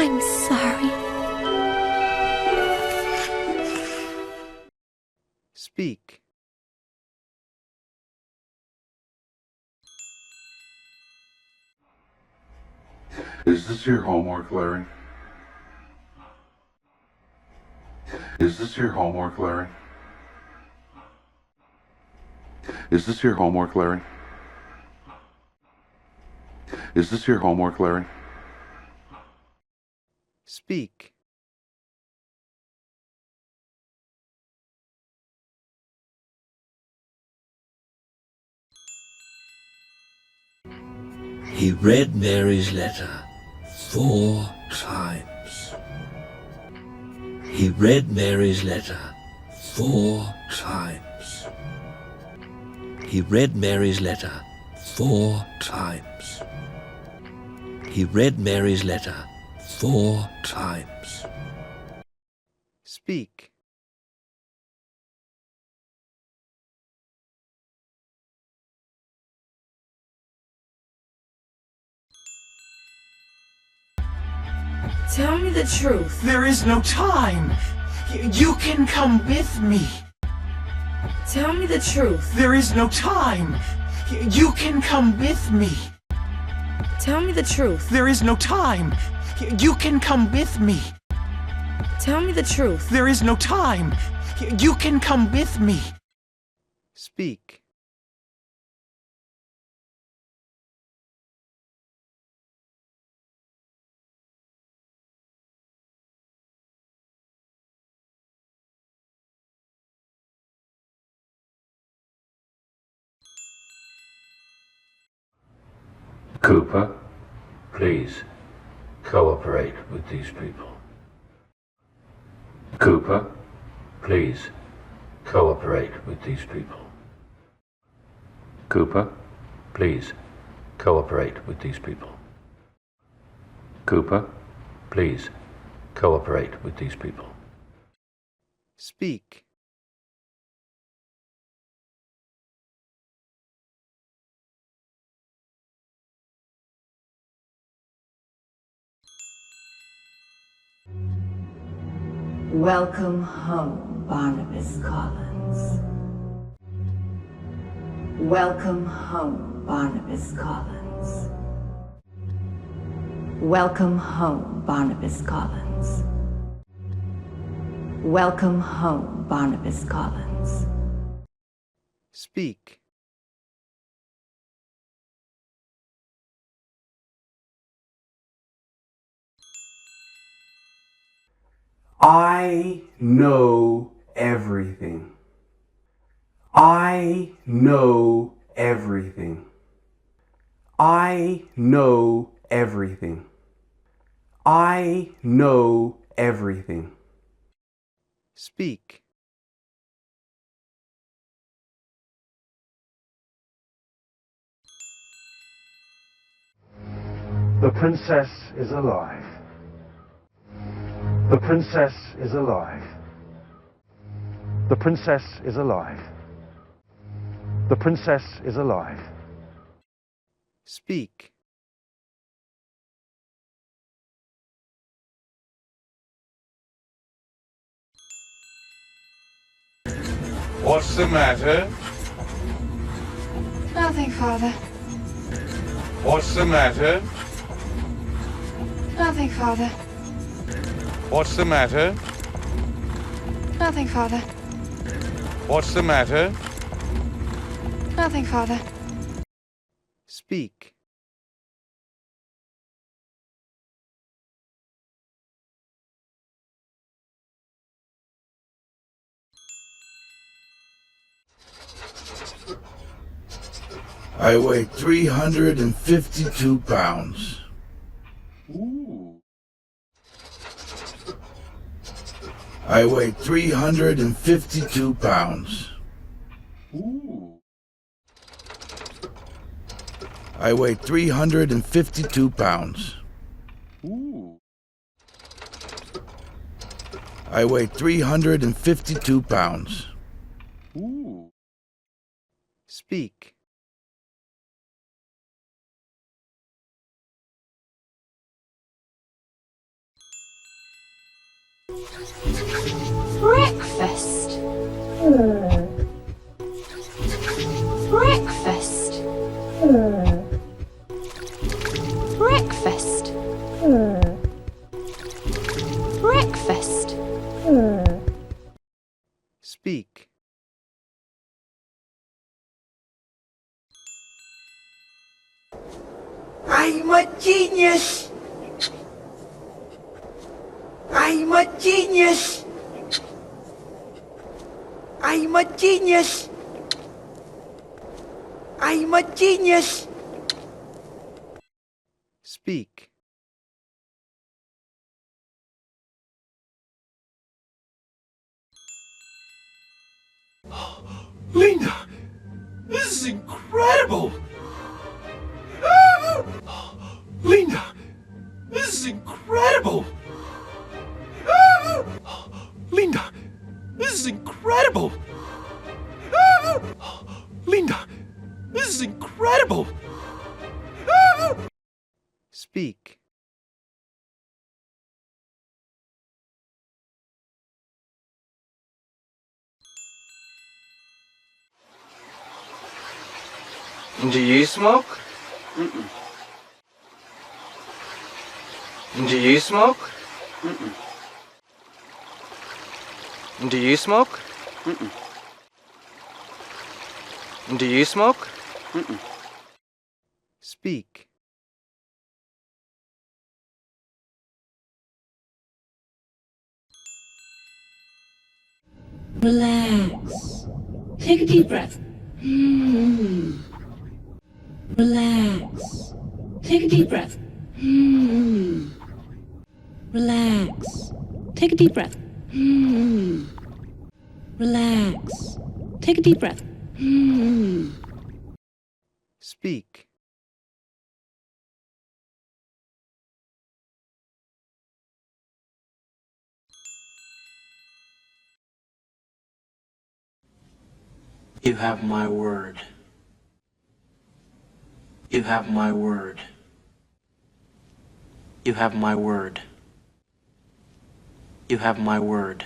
I'm sorry. Speak. Is this your homework, Larry? Is this your homework, Larry? Is this your homework, Larry? Is this your homework, Larry? Speak. He read Mary's letter 4 times. He read Mary's letter 4 times. He read Mary's letter 4 times. He read Mary's letter 4 times. Speak. Tell me the truth. There is no time. You can come with me. Tell me the truth. There is no time. You can come with me. Tell me the truth. There is no time. You can come with me. Tell me the truth. There is no time. You can come with me. Speak. Cooper, please cooperate with these people. Cooper, please cooperate with these people. Cooper, please cooperate with these people. Cooper, please cooperate with these people. Speak. Welcome home, Barnabas Collins. Welcome home, Barnabas Collins. Welcome home, Barnabas Collins. Welcome home, Barnabas Collins. Speak. I know everything. I know everything. I know everything. I know everything. Speak. The princess is alive. The princess is alive. The princess is alive. The princess is alive. Speak. What's the matter? Nothing, Father. What's the matter? Nothing, Father. What's the matter? Nothing, Father. What's the matter? Nothing, Father. Speak. I weigh 352 pounds. Ooh. I weigh 352 pounds. Ooh. I weigh 352 pounds. Ooh. I weigh 352 pounds. Ooh. Speak. Breakfast. Breakfast. Breakfast. Breakfast. Speak. I'm a genius. I'm a genius. I'm a genius. I'm a genius. Speak. Linda, this is incredible. Linda, this is incredible. Linda, this is incredible. Linda, this is incredible. Speak. Do you smoke? Mm-mm. Do you smoke? Mm-mm. Do you smoke? Mm-mm. Do you smoke? Mm-mm. Speak. Relax. Take a deep breath. Relax. Take a deep breath. Relax. Take a deep breath. Relax. Take a deep breath. Speak. You have my word. You have my word. You have my word. You have my word.